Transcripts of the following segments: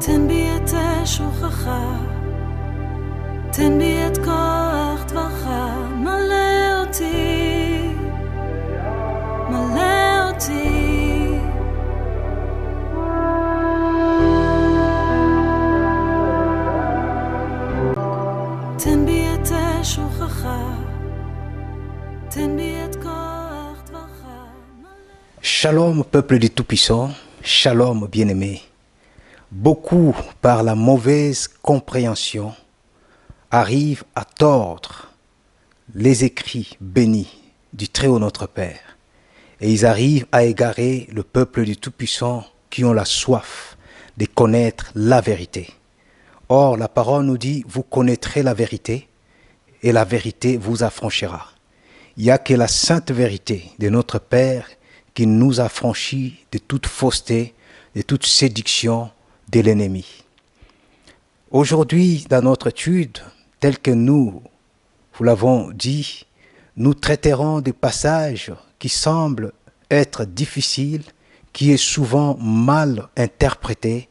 תן בי את שוכך, תן בי את כוח דברך, מלא אותי, מלא אותי. תן בי את שוכך, תן בי את כוח דברך. Shalom, peuple du Tout-Puissant, shalom, bien-aimé. Beaucoup, par la mauvaise compréhension, arrivent à tordre les écrits bénis du Très-Haut Notre Père. Et ils arrivent à égarer le peuple du Tout-Puissant qui ont la soif de connaître la vérité. Or, la parole nous dit, vous connaîtrez la vérité et la vérité vous affranchira. Il n'y a que la sainte vérité de notre Père qui nous affranchit de toute fausseté, de toute séduction de l'ennemi. Aujourd'hui, dans notre étude, telle que nous vous l'avons dit, nous traiterons des passages qui semblent être difficiles, qui est souvent mal interprétés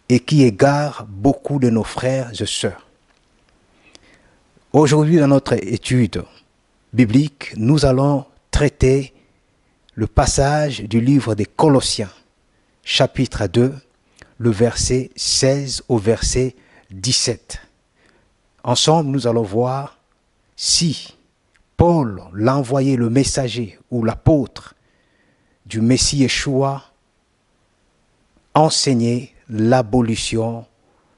et qui égarent beaucoup de nos frères et sœurs. Aujourd'hui, dans notre étude biblique, nous allons traiter le passage du livre des Colossiens, chapitre 2, le verset 16 au verset 17. Ensemble, nous allons voir si Paul, l'envoyé, le messager ou l'apôtre du Messie Yeshua, enseignait l'abolition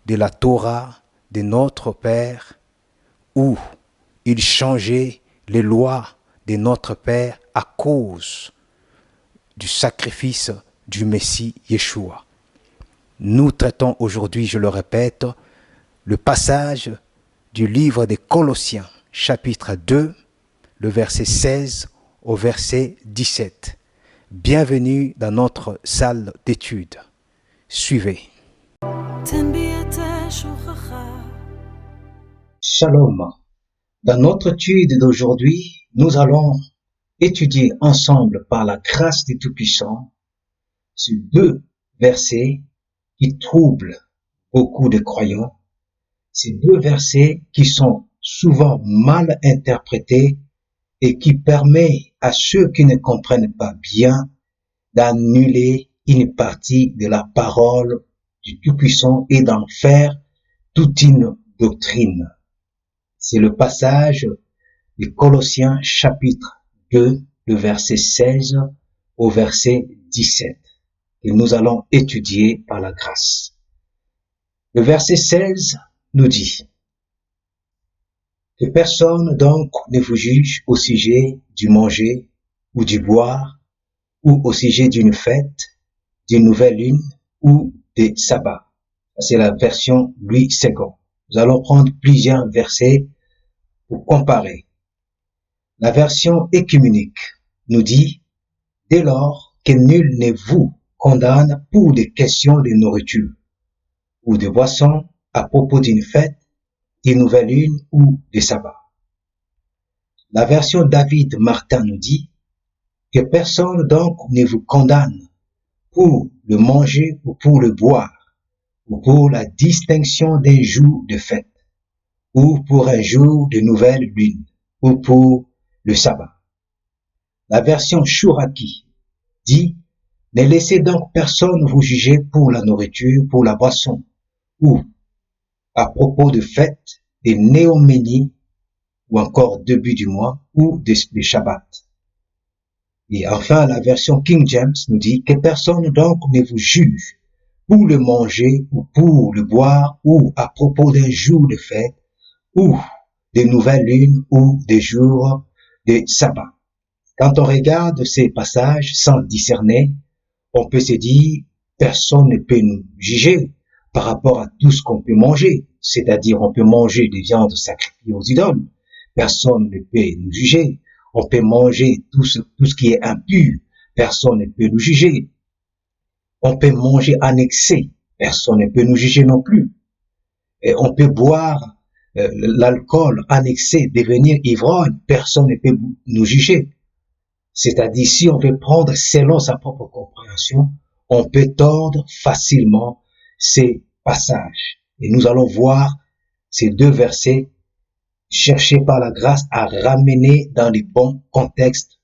de la Torah de notre Père, ou il changeait les lois de notre Père à cause du sacrifice du Messie Yeshua. Nous traitons aujourd'hui, je le répète, le passage du livre des Colossiens, chapitre 2, le verset 16 au verset 17. Bienvenue dans notre salle d'étude. Suivez. Shalom. Dans notre étude d'aujourd'hui, nous allons étudier ensemble par la grâce du Tout-Puissant ces deux versets qui troublent beaucoup de croyants, ces deux versets qui sont souvent mal interprétés et qui permettent à ceux qui ne comprennent pas bien d'annuler une partie de la parole du Tout-Puissant et d'en faire toute une doctrine. C'est le passage de Colossiens chapitre 2, le verset 16 au verset 17, que nous allons étudier par la grâce. Le verset 16 nous dit que personne donc ne vous juge au sujet du manger ou du boire ou au sujet d'une fête, d'une nouvelle lune ou des sabbats. C'est la version Louis II. Nous allons prendre plusieurs versets pour comparer. La version écuménique nous dit « Dès lors que nul ne vous condamne pour des questions de nourriture ou de boisson à propos d'une fête, d'une nouvelle lune ou de sabbat. » La version David Martin nous dit « Que personne donc ne vous condamne pour le manger ou pour le boire ou pour la distinction d'un jour de fête ou pour un jour de nouvelle lune ou pour le sabbat. » La version Chouraki dit « Ne laissez donc personne vous juger pour la nourriture, pour la boisson, ou à propos de fêtes, des néoménies, ou encore début du mois, ou des Shabbats. » Et enfin, la version King James nous dit « Que personne donc ne vous juge pour le manger, ou pour le boire, ou à propos d'un jour de fête, ou des nouvelles lunes, ou des jours de sabbat. » Quand on regarde ces passages sans discerner, on peut se dire, personne ne peut nous juger par rapport à tout ce qu'on peut manger. C'est-à-dire, on peut manger des viandes sacrifiées aux idoles. Personne ne peut nous juger. On peut manger tout ce qui est impur. Personne ne peut nous juger. On peut manger en excès. Personne ne peut nous juger non plus. Et on peut boire l'alcool en excès, devenir ivrogne. Personne ne peut nous juger. C'est-à-dire, si on veut prendre selon sa propre compréhension, on peut tordre facilement ces passage. Et nous allons voir ces 2 versets, chercher par la grâce à ramener dans les bons contextes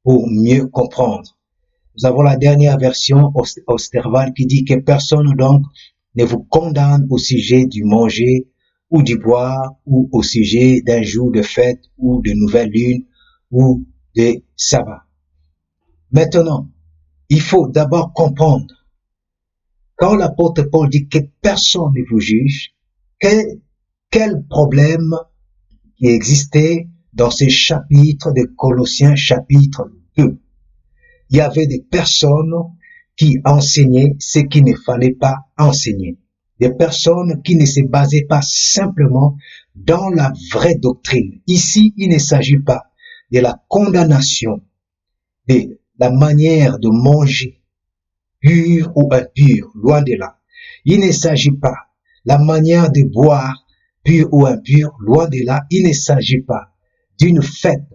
pour mieux comprendre. Nous avons la dernière version Osterwald qui dit que personne donc ne vous condamne au sujet du manger ou du boire ou au sujet d'un jour de fête ou de nouvelle lune ou de sabbat. Maintenant, il faut d'abord comprendre, quand l'apôtre Paul dit que personne ne vous juge, quel problème qui existait dans ce chapitre de Colossiens chapitre 2. Il y avait des personnes qui enseignaient ce qu'il ne fallait pas enseigner. Des personnes qui ne se basaient pas simplement dans la vraie doctrine. Ici, il ne s'agit pas de la condamnation, de la manière de manger, pur ou impur, loin de là. Il ne s'agit pas la manière de boire, pur ou impur, loin de là. Il ne s'agit pas d'une fête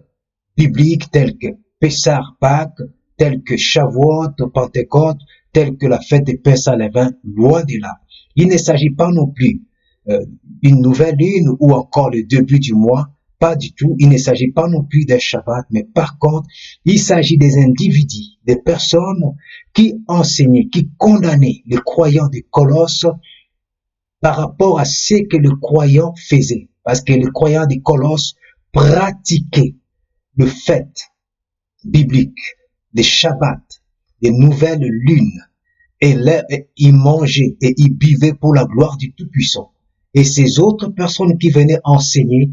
biblique telle que Pessah, Pâques, telle que Shavuot, Pentecôte, telle que la fête des pains sans levain, loin de là. Il ne s'agit pas non plus d'une nouvelle lune ou encore le début du mois, pas du tout. Il ne s'agit pas non plus d'un Shabbat, mais par contre, il s'agit des individus, des personnes qui enseignaient, qui condamnaient les croyants de Colosse par rapport à ce que le croyant faisait. Parce que les croyants de Colosse pratiquaient le fête biblique, des Shabbats, des nouvelles lunes, et là, ils mangeaient et ils buvaient pour la gloire du Tout-Puissant. Et ces autres personnes qui venaient enseigner,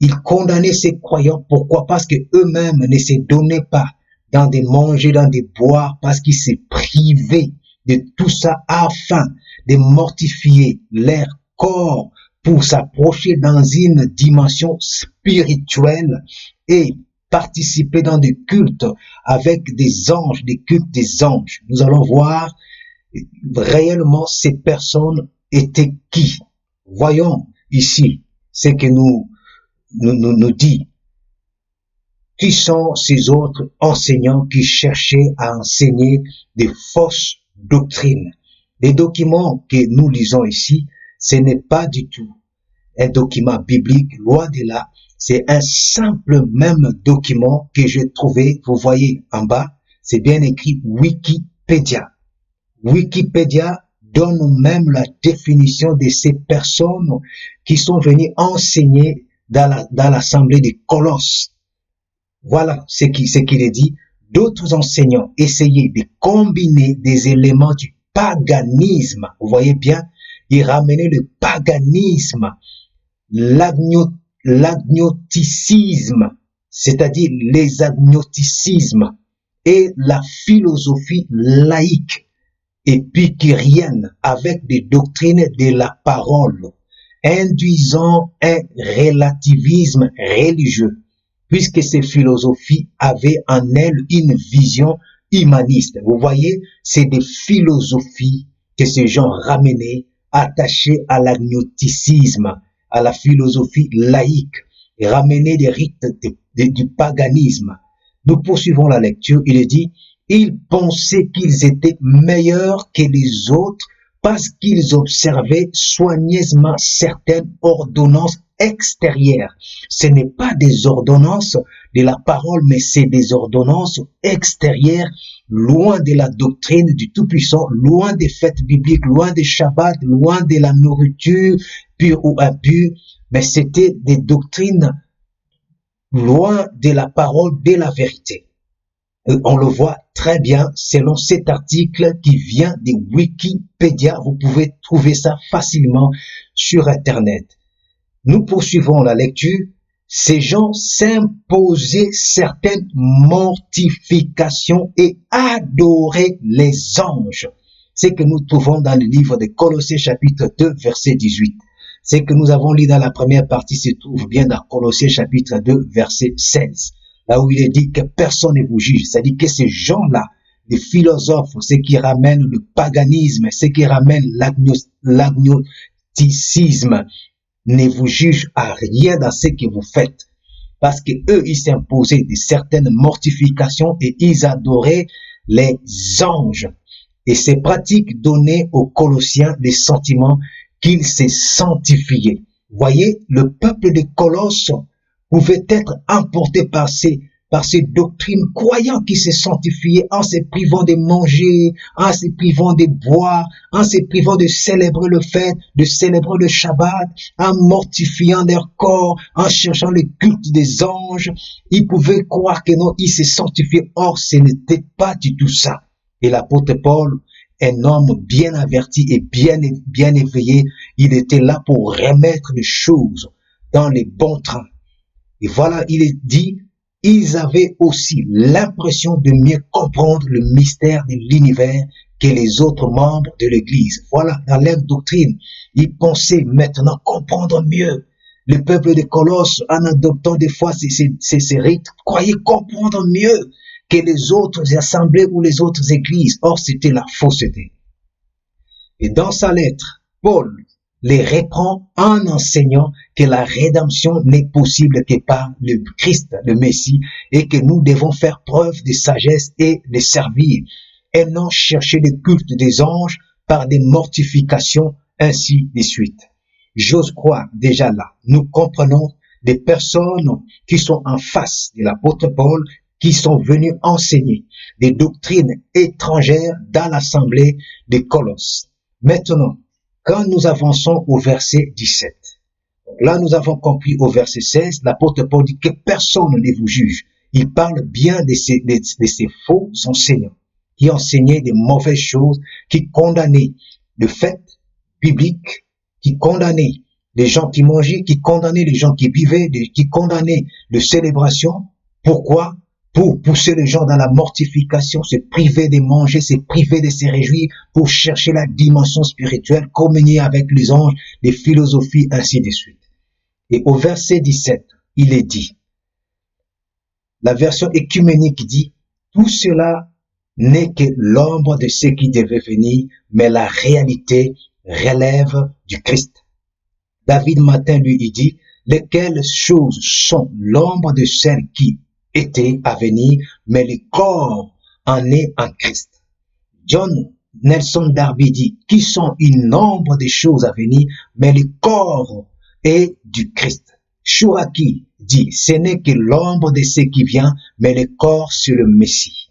ils condamnaient ces croyants. Pourquoi? Parce que eux-mêmes ne se donnaient pas dans des manger, dans des boire, parce qu'ils se privaient de tout ça afin de mortifier leur corps pour s'approcher dans une dimension spirituelle et participer dans des cultes avec des anges, des cultes des anges. Nous allons voir réellement ces personnes étaient qui. Voyons ici ce que nous dit. Qui sont ces autres enseignants qui cherchaient à enseigner des fausses doctrines? Les documents que nous lisons ici, ce n'est pas du tout un document biblique, loin de là. C'est un simple même document que j'ai trouvé, vous voyez en bas, c'est bien écrit Wikipédia. Wikipédia donne même la définition de ces personnes qui sont venues enseigner dans l'assemblée de Colosse. Voilà ce qu'il est dit. D'autres enseignants essayaient de combiner des éléments du paganisme. Vous voyez bien, ils ramenaient le paganisme, l'agnosticisme, c'est-à-dire les agnosticismes et la philosophie laïque épicurienne avec des doctrines de la parole, induisant un relativisme religieux, puisque ces philosophies avaient en elles une vision humaniste. Vous voyez, c'est des philosophies que ces gens ramenaient, attachées à l'agnosticisme, à la philosophie laïque, et ramenaient des rites du paganisme. Nous poursuivons la lecture. Il est dit, ils pensaient qu'ils étaient meilleurs que les autres parce qu'ils observaient soigneusement certaines ordonnances extérieures. Ce n'est pas des ordonnances de la parole, mais c'est des ordonnances extérieures, loin de la doctrine du Tout-Puissant, loin des fêtes bibliques, loin des Shabbats, loin de la nourriture pure ou impure, mais c'était des doctrines loin de la parole, de la vérité. On le voit très bien selon cet article qui vient de Wikipédia. Vous pouvez trouver ça facilement sur Internet. Nous poursuivons la lecture. Ces gens s'imposaient certaines mortifications et adoraient les anges. C'est que nous trouvons dans le livre de Colossiens chapitre 2 verset 18. C'est que nous avons lu dans la première partie se trouve bien dans Colossiens chapitre 2 verset 16. Là où il est dit que personne ne vous juge. C'est-à-dire que ces gens-là, les philosophes, ceux qui ramènent le paganisme, ceux qui ramènent l'agnosticisme, ne vous jugent à rien dans ce que vous faites. Parce que eux, ils s'imposaient de certaines mortifications et ils adoraient les anges. et ces pratiques donnaient aux Colossiens des sentiments qu'ils se sanctifiaient. Voyez, le peuple de Colosse pouvait être emporté par ces doctrines, croyant qu'ils se sanctifiaient en se privant de manger, en se privant de boire, en se privant de célébrer le fait, de célébrer le Shabbat, en mortifiant leur corps, en cherchant le culte des anges. Ils pouvaient croire que non, ils se sanctifiaient. Or, ce n'était pas du tout ça. Et l'apôtre Paul, un homme bien averti et bien éveillé, il était là pour remettre les choses dans les bons trains. Et voilà, il est dit, ils avaient aussi l'impression de mieux comprendre le mystère de l'univers que les autres membres de l'Église. Voilà, dans leur doctrine, ils pensaient maintenant comprendre mieux. Le peuple de Colosse, en adoptant des fois ces rites, croyait comprendre mieux que les autres assemblées ou les autres églises. Or, c'était la fausseté. Et dans sa lettre, Paul les reprend en enseignant que la rédemption n'est possible que par le Christ, le Messie, et que nous devons faire preuve de sagesse et de servir, et non chercher le culte des anges par des mortifications, ainsi de suite. J'ose croire déjà là, nous comprenons des personnes qui sont en face de l'apôtre Paul, qui sont venus enseigner des doctrines étrangères dans l'assemblée de Colosse. Maintenant, quand nous avançons au verset 17, là nous avons compris au verset 16, l'apôtre Paul dit que personne ne vous juge. Il parle bien de ces faux enseignants qui enseignaient des mauvaises choses, qui condamnaient le fait biblique, qui condamnaient les gens qui mangeaient, qui condamnaient les gens qui vivaient, qui condamnaient les célébrations. Pourquoi? Pour pousser les gens dans la mortification, se priver de manger, se priver de se réjouir, pour chercher la dimension spirituelle, communier avec les anges, les philosophies, ainsi de suite. Et au verset 17, il est dit, la version écuménique dit, tout cela n'est que l'ombre de ce qui devait venir, mais la réalité relève du Christ. David Martin, lui, il dit, lesquelles choses sont l'ombre de celles qui était à venir, mais le corps en est en Christ. John Nelson Darby dit, qui sont une ombre des choses à venir, mais le corps est du Christ. Chouraki dit, ce n'est que l'ombre de ce qui vient, mais le corps sur le Messie.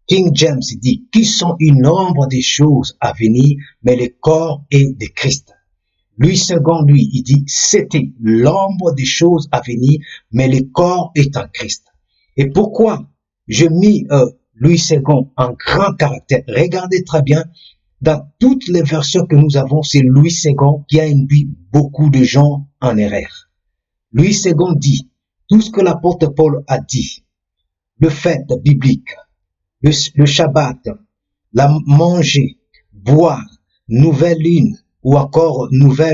King James dit, qui sont une ombre des choses à venir, mais le corps est de Christ. Louis II, lui, il dit, c'était l'ombre des choses à venir, mais le corps est en Christ. Et pourquoi je mis Louis II en grand caractère? Regardez très bien, dans toutes les versions que nous avons, c'est Louis II qui a induit beaucoup de gens en erreur. Louis II dit, tout ce que l'apôtre Paul a dit, le fait biblique, le Shabbat, la manger, boire, nouvelle lune, ou encore nouveau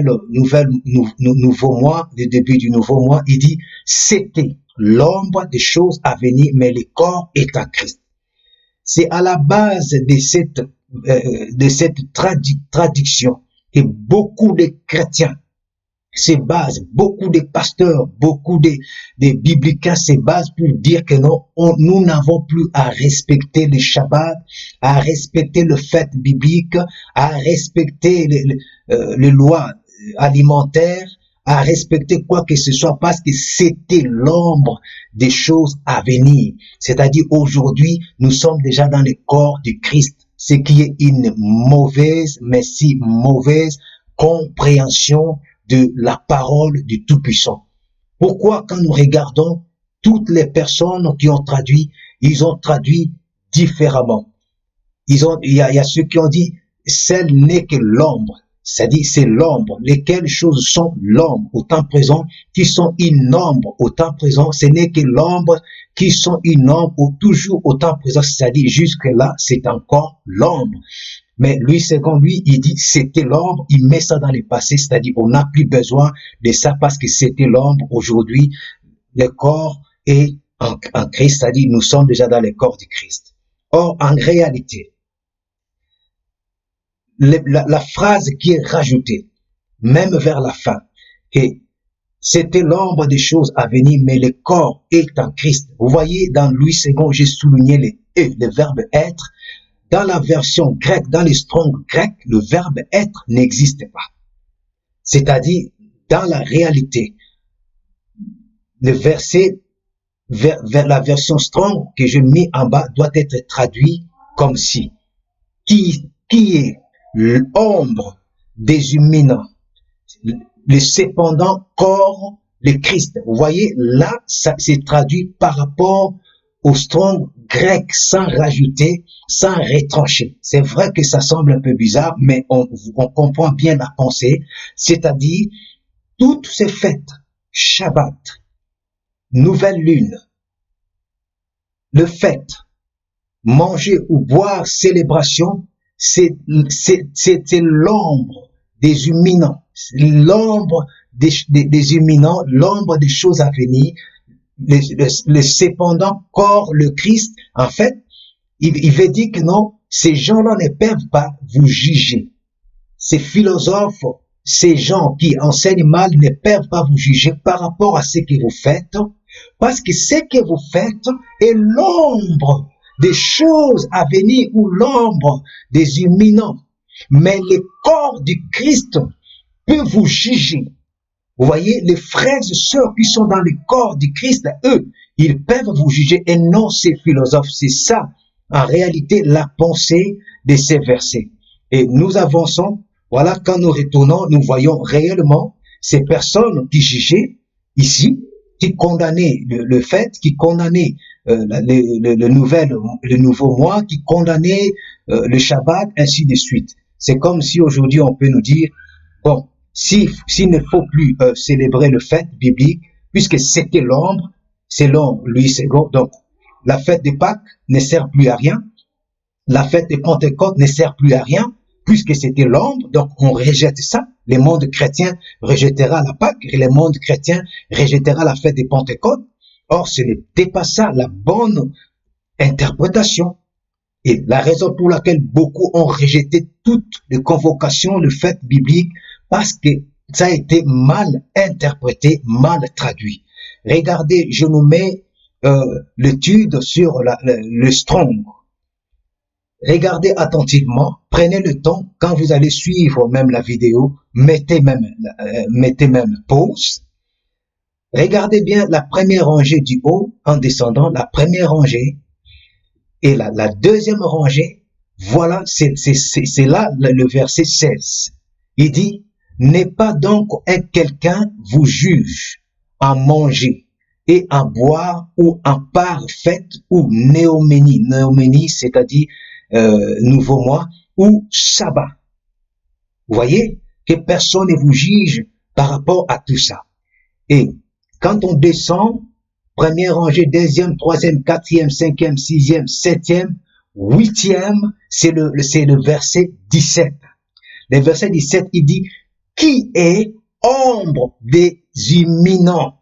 mois, le début du nouveau mois, il dit, c'était l'ombre des choses à venir, mais le corps est en Christ. C'est à la base de cette traduction que beaucoup de chrétiens se basent, beaucoup de pasteurs, beaucoup de biblicains se basent pour dire que non, nous n'avons plus à respecter le Shabbat, à respecter le fait biblique, à respecter les lois alimentaires, à respecter quoi que ce soit, parce que c'était l'ombre des choses à venir. C'est-à-dire aujourd'hui, nous sommes déjà dans le corps du Christ, ce qui est une mauvaise, mais si mauvaise compréhension de la parole du Tout-Puissant. Pourquoi quand nous regardons toutes les personnes qui ont traduit, ils ont traduit différemment. Il y a ceux qui ont dit, celle n'est que l'ombre. C'est-à-dire, c'est l'ombre. Lesquelles choses sont l'ombre au temps présent, qui sont une ombre au temps présent. Ce n'est que l'ombre qui sont une ombre toujours au temps présent. C'est-à-dire, jusque-là, c'est encore l'ombre. Mais Louis II, lui, il dit, c'était l'ombre. Il met ça dans le passé. C'est-à-dire, on n'a plus besoin de ça parce que c'était l'ombre. Aujourd'hui, le corps est en Christ. C'est-à-dire, nous sommes déjà dans le corps du Christ. Or, en réalité, la phrase qui est rajoutée, même vers la fin, que c'était l'ombre des choses à venir, mais le corps est en Christ. Vous voyez, dans Louis II, j'ai souligné le verbe être. dans la version grecque, dans les Strong grec, le verbe être n'existe pas. C'est-à-dire, dans la réalité, le verset vers la version Strong que je mets en bas doit être traduit comme si. Qui est l'ombre des imminents, le cependant corps, le Christ. Vous voyez, là, ça s'est traduit par rapport au Strong grec, sans rajouter, sans retrancher. C'est vrai que ça semble un peu bizarre, mais on comprend bien la pensée. C'est-à-dire, toutes ces fêtes, Shabbat, nouvelle lune, le fait, manger ou boire, célébration, c'est l'ombre des imminents, l'ombre des imminents, l'ombre des choses à venir, le cependant corps, le Christ. En fait, il veut dire que non, ces gens-là ne peuvent pas vous juger. Ces philosophes, ces gens qui enseignent mal ne peuvent pas vous juger par rapport à ce que vous faites, parce que ce que vous faites est l'ombre des choses à venir ou l'ombre des imminents. Mais le corps du Christ peut vous juger. Vous voyez, les frères et sœurs qui sont dans le corps du Christ, eux, ils peuvent vous juger et non ces philosophes. C'est ça, en réalité, la pensée de ces versets. Et nous avançons. Voilà, quand nous retournons, nous voyons réellement ces personnes qui jugeaient ici, qui condamnaient le fait, qui condamnaient le nouveau mois, qui condamnaient le Shabbat, ainsi de suite. C'est comme si aujourd'hui on peut nous dire, bon, s'il ne faut plus célébrer le fête biblique, puisque c'était l'ombre, selon Louis II, donc la fête de Pâques ne sert plus à rien, la fête de Pentecôte ne sert plus à rien, puisque c'était l'ombre, donc on rejette ça. Le monde chrétien rejettera la Pâques, et le monde chrétien rejettera la fête de Pentecôte. Or, ce n'était pas ça la bonne interprétation. Et la raison pour laquelle beaucoup ont rejeté toutes les convocations, le fait biblique, parce que ça a été mal interprété, mal traduit. Regardez, je nous mets l'étude sur le Strong. Regardez attentivement, prenez le temps, quand vous allez suivre même la vidéo, mettez même pause. Regardez bien la première rangée du haut, en descendant, la première rangée, et la deuxième rangée, voilà, c'est là le verset 16. Il dit, n'est pas donc un quelqu'un vous juge en manger et en boire ou en part faite ou néoménie, c'est-à-dire nouveau mois, ou sabbat. Vous voyez que personne ne vous juge par rapport à tout ça. Et quand on descend, première rangée, deuxième, troisième, quatrième, cinquième, sixième, septième, huitième, c'est le verset 17. Le verset 17, il dit, qui est ombre des imminents?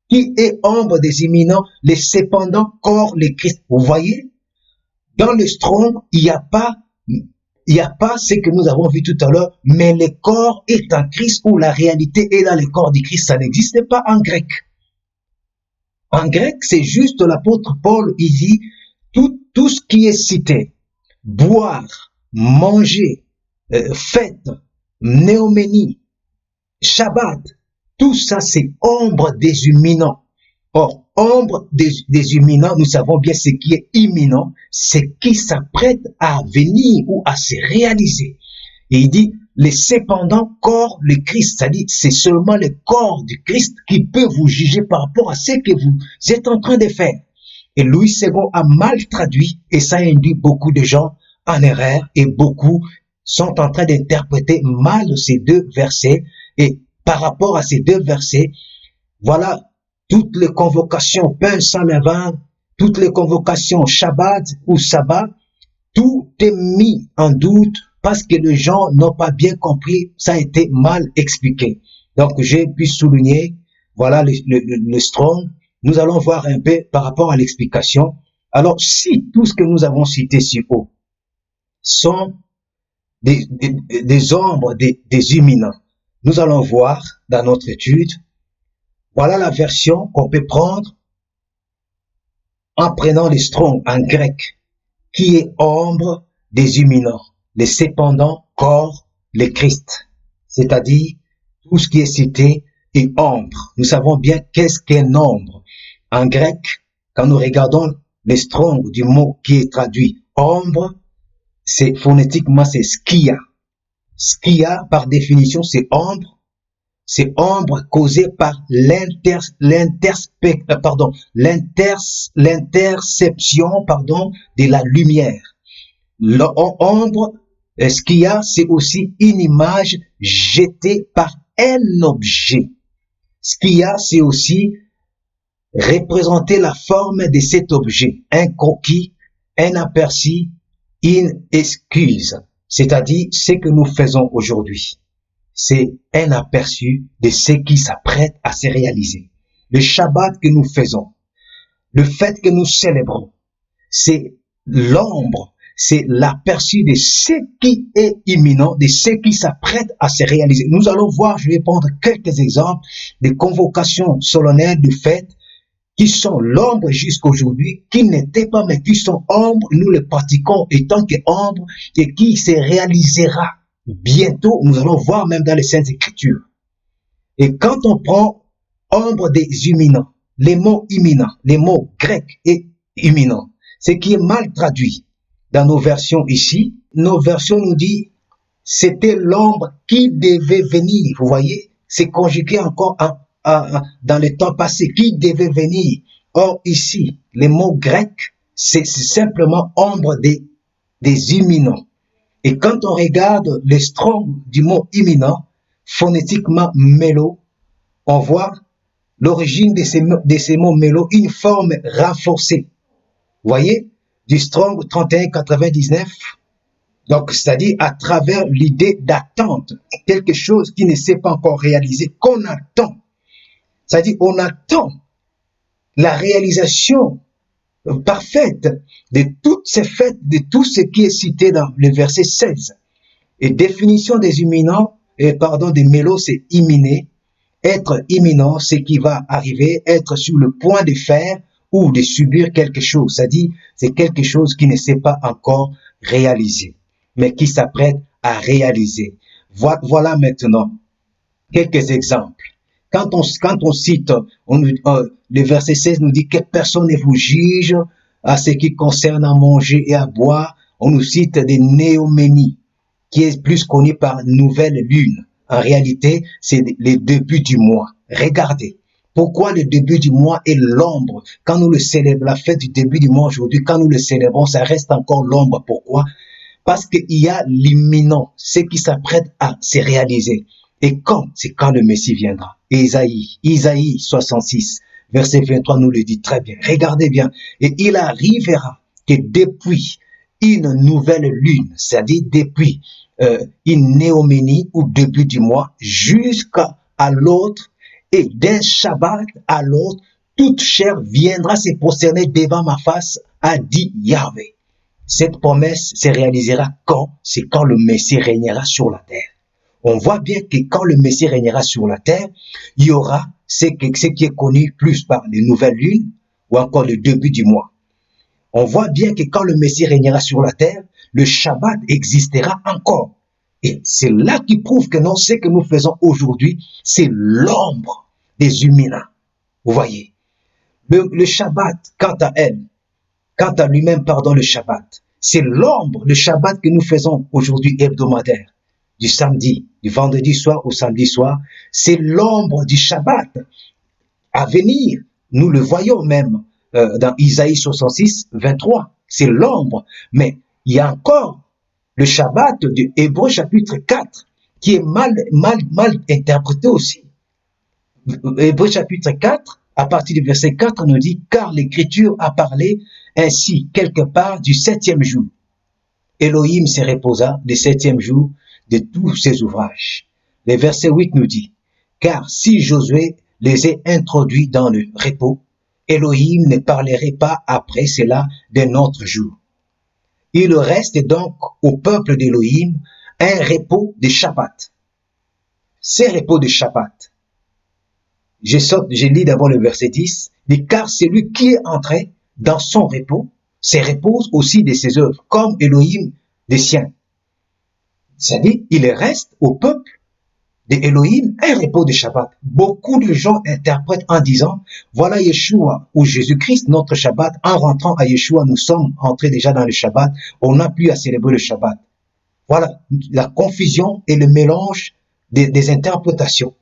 Qui est ombre des imminents? Les cependant corps, les Christ. Vous voyez? Dans le Strong, il n'y a pas ce que nous avons vu tout à l'heure, mais le corps est en Christ ou la réalité est dans le corps du Christ. Ça n'existe pas en grec. En grec, c'est juste l'apôtre Paul, il dit tout ce qui est cité, boire, manger, fête, néoménie, Shabbat, tout ça c'est ombre des imminents. Or, ombre des imminents, nous savons bien ce qui est imminent, c'est qui s'apprête à venir ou à se réaliser. Et il dit, le cependant corps, le Christ, c'est-à-dire c'est seulement le corps du Christ qui peut vous juger par rapport à ce que vous êtes en train de faire. Et Louis II a mal traduit et ça induit beaucoup de gens en erreur et beaucoup sont en train d'interpréter mal ces deux versets. Et par rapport à ces deux versets, voilà, toutes les convocations pain sans levain, toutes les convocations Shabbat ou Sabbat, tout est mis en doute parce que les gens n'ont pas bien compris, ça a été mal expliqué. Donc j'ai pu souligner, voilà le Strong. Nous allons voir un peu par rapport à l'explication. Alors si tout ce que nous avons cité ci haut sont des ombres, des imminents, nous allons voir dans notre étude, voilà la version qu'on peut prendre en prenant les Strong en grec, qui est ombre des imminents, les cependant corps, le Christ. C'est-à-dire, tout ce qui est cité est ombre. Nous savons bien qu'est-ce qu'un ombre. En grec, quand nous regardons les strong du mot qui est traduit ombre, c'est phonétiquement c'est skia. Skia, par définition, c'est ombre. C'est ombre causée par l'interception, de la lumière. L'ombre, ce qu'il y a, c'est aussi une image jetée par un objet. Ce qu'il y a, c'est aussi représenter la forme de cet objet, un croquis, un aperçu, une excuse, c'est-à-dire ce que nous faisons aujourd'hui. C'est un aperçu de ce qui s'apprête à se réaliser. Le Shabbat que nous faisons, le fait que nous célébrons, c'est l'ombre, c'est l'aperçu de ce qui est imminent, de ce qui s'apprête à se réaliser. Nous allons voir, je vais prendre quelques exemples de convocations solennelles de fêtes qui sont l'ombre jusqu'aujourd'hui, qui n'étaient pas, mais qui sont ombre, nous les pratiquons étant que ombre, et qui se réalisera bientôt. Nous allons voir même dans les Saintes Écritures. Et quand on prend ombre des imminents, les mots imminents, les mots grecs et imminents, ce qui est mal traduit dans nos versions ici, nos versions nous disent c'était l'ombre qui devait venir. Vous voyez, c'est conjugué encore dans le temps passé, qui devait venir. Or ici, les mots grecs, c'est simplement ombre des imminents. Et quand on regarde le strong du mot imminent, phonétiquement mélo, on voit l'origine de ces mots mélo, une forme renforcée. Vous voyez, du strong 3199. Donc, c'est-à-dire à travers l'idée d'attente, quelque chose qui ne s'est pas encore réalisé, qu'on attend. C'est-à-dire, on attend la réalisation parfaite de toutes ces fêtes, de tout ce qui est cité dans le verset 16. Et définition des imminents, des mélos, c'est imminé. Être imminent, c'est qui va arriver, être sur le point de faire ou de subir quelque chose. C'est-à-dire, c'est quelque chose qui ne s'est pas encore réalisé, mais qui s'apprête à réaliser. Voilà maintenant quelques exemples. Quand on cite, le verset 16 nous dit que personne ne vous juge à ce qui concerne à manger et à boire. On nous cite des néoménies, qui est plus connu par nouvelle lune. En réalité, c'est le début du mois. Regardez. Pourquoi le début du mois est l'ombre? Quand nous le célébrons, la fête du début du mois aujourd'hui, quand nous le célébrons, ça reste encore l'ombre. Pourquoi? Parce qu'il y a l'imminent, ce qui s'apprête à se réaliser. Et quand? C'est quand le Messie viendra. Isaïe 66, verset 23 nous le dit très bien. Regardez bien. Et il arrivera que depuis une nouvelle lune, c'est-à-dire depuis une néoménie ou début du mois, jusqu'à l'autre, et d'un Shabbat à l'autre, toute chair viendra se prosterner devant ma face, a dit Yahvé. Cette promesse se réalisera quand? C'est quand le Messie régnera sur la terre. On voit bien que quand le Messie régnera sur la terre, il y aura ce qui est connu plus par les nouvelles lunes ou encore le début du mois. On voit bien que quand le Messie régnera sur la terre, le Shabbat existera encore. Et c'est là qui prouve que non, ce que nous faisons aujourd'hui, c'est l'ombre des imminents. Vous voyez, le Shabbat, quant à lui-même, le Shabbat, c'est l'ombre, le Shabbat que nous faisons aujourd'hui hebdomadaire, du vendredi soir au samedi soir, c'est l'ombre du Shabbat à venir. Nous le voyons même dans Isaïe 66, 23. C'est l'ombre. Mais il y a encore le Shabbat de Hébreux chapitre 4 qui est mal interprété aussi. Hébreux chapitre 4, à partir du verset 4, nous dit « Car l'Écriture a parlé ainsi quelque part du 7e jour. Elohim se reposa le 7e jour de tous ses ouvrages. » Le verset 8 nous dit « Car si Josué les a introduits dans le repos, Elohim ne parlerait pas après cela d'un autre jour. Il reste donc au peuple d'Elohim un repos de Shabbat. » Ces repos de Shabbat, je lis d'abord le verset 10, dit « Car celui qui est entré dans son repos, se repose aussi de ses œuvres, comme Elohim des siens. C'est-à-dire, il reste au peuple d'Elohim un repos de Shabbat. Beaucoup de gens interprètent en disant, voilà Yeshua ou Jésus-Christ, notre Shabbat. En rentrant à Yeshua, nous sommes entrés déjà dans le Shabbat. On n'a plus à célébrer le Shabbat. Voilà la confusion et le mélange des interprétations.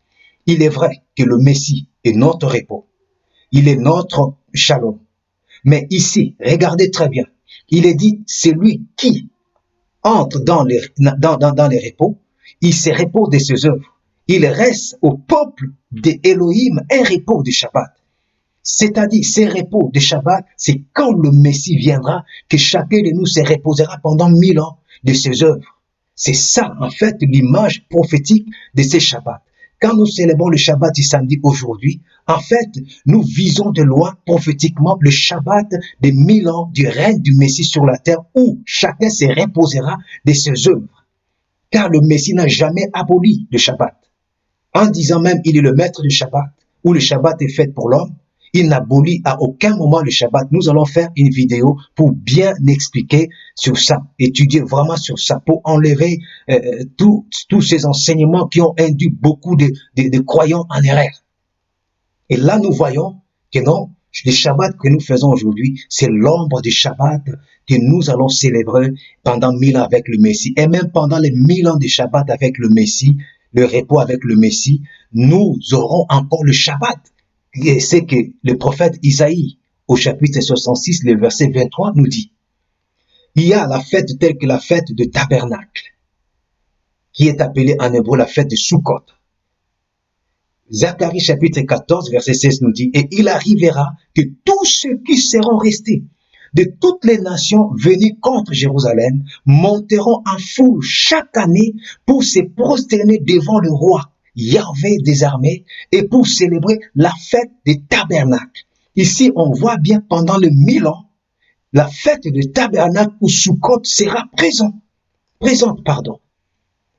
Il est vrai que le Messie est notre repos. Il est notre shalom. Mais ici, regardez très bien. Il est dit, c'est lui qui entre dans les repos. Il se repose de ses œuvres. Il reste au peuple d'Elohim un repos de Shabbat. C'est-à-dire, ces repos de Shabbat, c'est quand le Messie viendra que chacun de nous se reposera pendant 1000 ans de ses œuvres. C'est ça, en fait, l'image prophétique de ces Shabbats. Quand nous célébrons le Shabbat du samedi aujourd'hui, en fait, nous visons de loin prophétiquement le Shabbat des 1000 ans du règne du Messie sur la terre où chacun se reposera de ses œuvres. Car le Messie n'a jamais aboli le Shabbat. En disant même il est le maître du Shabbat, où le Shabbat est fait pour l'homme, il n'abolit à aucun moment le Shabbat. Nous allons faire une vidéo pour bien expliquer sur ça, étudier vraiment sur ça, pour enlever tous ces enseignements qui ont induit beaucoup de croyants en erreur. Et là, nous voyons que non, le Shabbat que nous faisons aujourd'hui, c'est l'ombre du Shabbat que nous allons célébrer pendant 1000 ans avec le Messie. Et même pendant les 1000 ans du Shabbat avec le Messie, le repos avec le Messie, nous aurons encore le Shabbat. Et c'est que le prophète Isaïe, au chapitre 66, le verset 23, nous dit, il y a la fête telle que la fête de Tabernacle, qui est appelée en hébreu la fête de Sukkot. Zacharie chapitre 14, verset 16 nous dit, et il arrivera que tous ceux qui seront restés de toutes les nations venues contre Jérusalem monteront en foule chaque année pour se prosterner devant le roi Yahvé des armées et pour célébrer la fête des tabernacles. Ici, on voit bien pendant le 1000 ans, la fête des tabernacles ou Sukkot sera présente.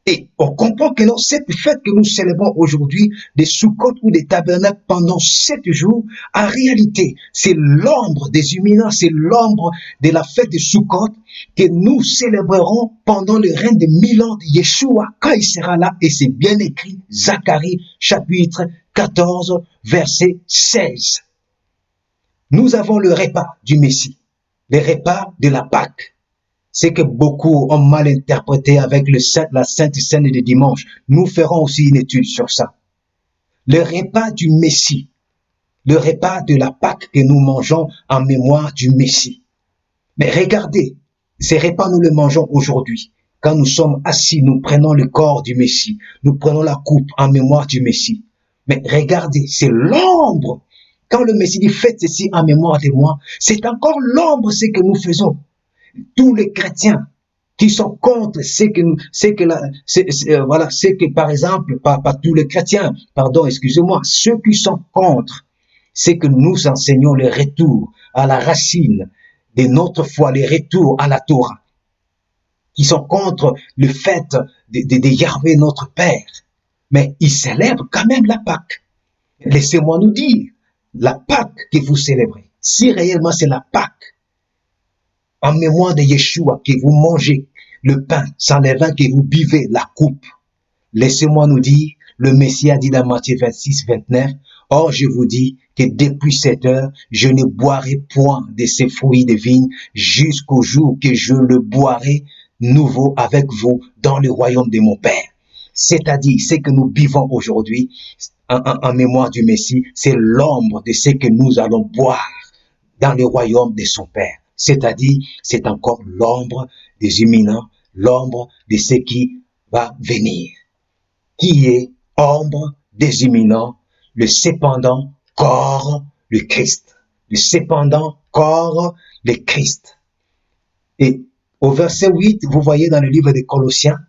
Et on comprend que non, cette fête que nous célébrons aujourd'hui, des Sukkot ou des tabernacles pendant 7 jours, en réalité, c'est l'ombre des imminents, c'est l'ombre de la fête de Sukkot que nous célébrerons pendant le règne de 1000 ans de Yeshua, quand il sera là, et c'est bien écrit, Zacharie, chapitre 14, verset 16. Nous avons le repas du Messie, le repas de la Pâque. C'est que beaucoup ont mal interprété avec la Sainte Seine de dimanche. Nous ferons aussi une étude sur ça. Le repas du Messie, le repas de la Pâque que nous mangeons en mémoire du Messie. Mais regardez, ces repas nous les mangeons aujourd'hui. Quand nous sommes assis, nous prenons le corps du Messie, nous prenons la coupe en mémoire du Messie. Mais regardez, c'est l'ombre. Quand le Messie dit faites ceci en mémoire de moi, c'est encore l'ombre ce que nous faisons. Tous les chrétiens qui sont contre c'est que par exemple, pas tous les chrétiens, pardon, excusez-moi, ceux qui sont contre, c'est que nous enseignons le retour à la racine de notre foi, le retour à la Torah, qui sont contre le fait de Yahvé notre Père, mais ils célèbrent quand même la Pâque. Laissez-moi nous dire, la Pâque que vous célébrez, si réellement c'est la Pâque, en mémoire de Yeshua, que vous mangez le pain sans levain, que vous buvez la coupe. Laissez-moi nous dire, le Messie a dit dans Matthieu 26, 29, « Or je vous dis que depuis cette heure, je ne boirai point de ces fruits de vigne jusqu'au jour que je le boirai nouveau avec vous dans le royaume de mon Père. » C'est-à-dire, ce que nous buvons aujourd'hui en mémoire du Messie, c'est l'ombre de ce que nous allons boire dans le royaume de son Père. C'est-à-dire, c'est encore l'ombre des imminents, l'ombre de ce qui va venir. Qui est ombre des imminents, le cependant corps, le Christ. Le cependant corps, le Christ. Et au verset 8, vous voyez dans le livre des Colossiens,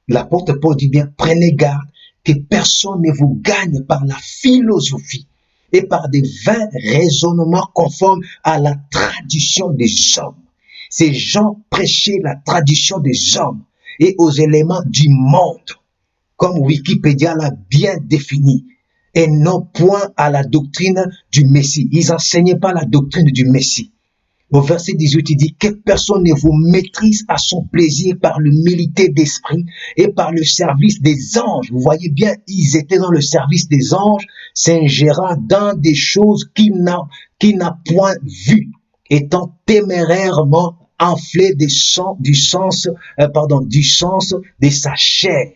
l'apôtre Paul dit bien, prenez garde que personne ne vous gagne par la philosophie et par des vains raisonnements conformes à la tradition des hommes. Ces gens prêchaient la tradition des hommes et aux éléments du monde, comme Wikipédia l'a bien défini, et non point à la doctrine du Messie. Ils n'enseignaient pas la doctrine du Messie. Au verset 18, il dit que personne ne vous maîtrise à son plaisir par l'humilité d'esprit et par le service des anges. Vous voyez bien, ils étaient dans le service des anges, s'ingérant dans des choses qu'il n'a point vues, étant témérairement enflés du sens de sa chair.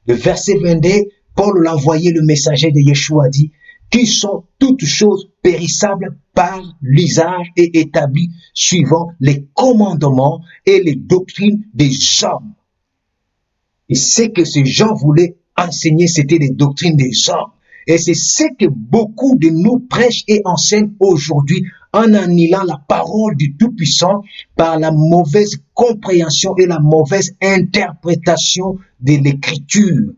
Le verset 22, Paul l'envoyé, le messager de Yeshua dit, qui sont toutes choses périssables par l'usage et établies suivant les commandements et les doctrines des hommes. Et ce que ces gens voulaient enseigner, c'était les doctrines des hommes. Et c'est ce que beaucoup de nous prêchent et enseignent aujourd'hui en annihilant la parole du Tout-Puissant par la mauvaise compréhension et la mauvaise interprétation de l'Écriture.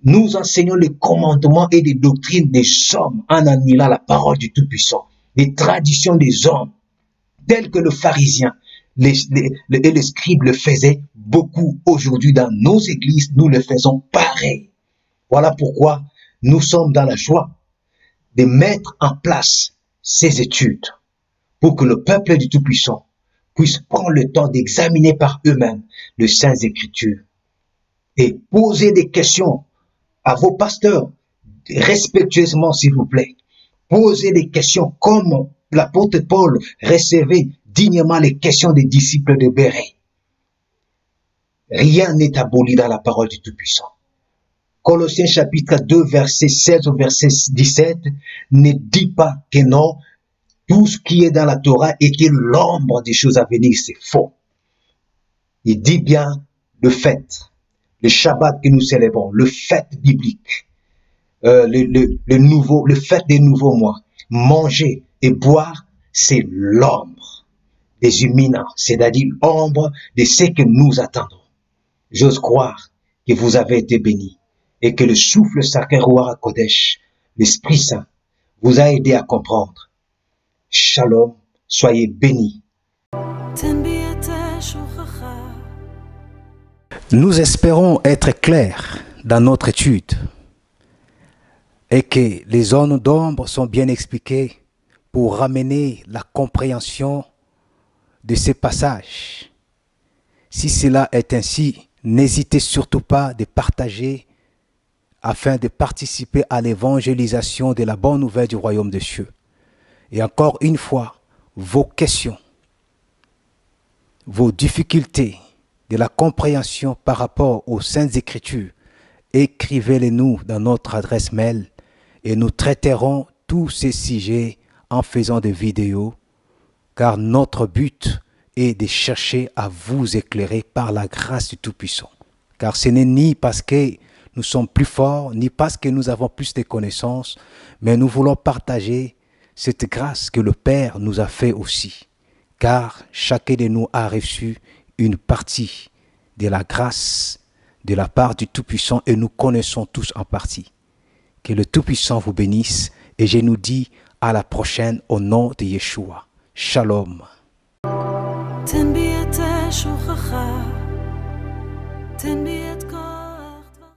Nous enseignons les commandements et les doctrines des hommes en annihilant la parole du Tout-Puissant, les traditions des hommes, telles que le pharisien et les scribes le faisaient beaucoup aujourd'hui dans nos églises, nous le faisons pareil. Voilà pourquoi nous sommes dans la joie de mettre en place ces études pour que le peuple du Tout-Puissant puisse prendre le temps d'examiner par eux-mêmes les Saintes Écritures et poser des questions à vos pasteurs, respectueusement s'il vous plaît. Posez des questions comme l'apôtre Paul recevait dignement les questions des disciples de Bérée. Rien n'est aboli dans la parole du Tout-Puissant. Colossiens chapitre 2, verset 16 au verset 17 ne dit pas que non, tout ce qui est dans la Torah était l'ombre des choses à venir, c'est faux. Il dit bien le fait. Le Shabbat que nous célébrons, le fête biblique, le fête des nouveaux mois, manger et boire, c'est l'ombre des imminents, c'est-à-dire l'ombre de ce que nous attendons. J'ose croire que vous avez été bénis et que le souffle sacré Ruach HaKodesh, l'Esprit Saint, vous a aidé à comprendre. Shalom, soyez bénis. Nous espérons être clairs dans notre étude et que les zones d'ombre sont bien expliquées pour ramener la compréhension de ces passages. Si cela est ainsi, n'hésitez surtout pas de partager afin de participer à l'évangélisation de la bonne nouvelle du royaume des cieux. Et encore une fois, vos questions, vos difficultés, de la compréhension par rapport aux Saintes Écritures, écrivez-les-nous dans notre adresse mail et nous traiterons tous ces sujets en faisant des vidéos, car notre but est de chercher à vous éclairer par la grâce du Tout-Puissant. Car ce n'est ni parce que nous sommes plus forts, ni parce que nous avons plus de connaissances, mais nous voulons partager cette grâce que le Père nous a fait aussi. Car chacun de nous a reçu une partie de la grâce de la part du Tout-Puissant et nous connaissons tous en partie. Que le Tout-Puissant vous bénisse et je nous dis à la prochaine au nom de Yeshua. Shalom. תן בי את שוכחה, תן בי את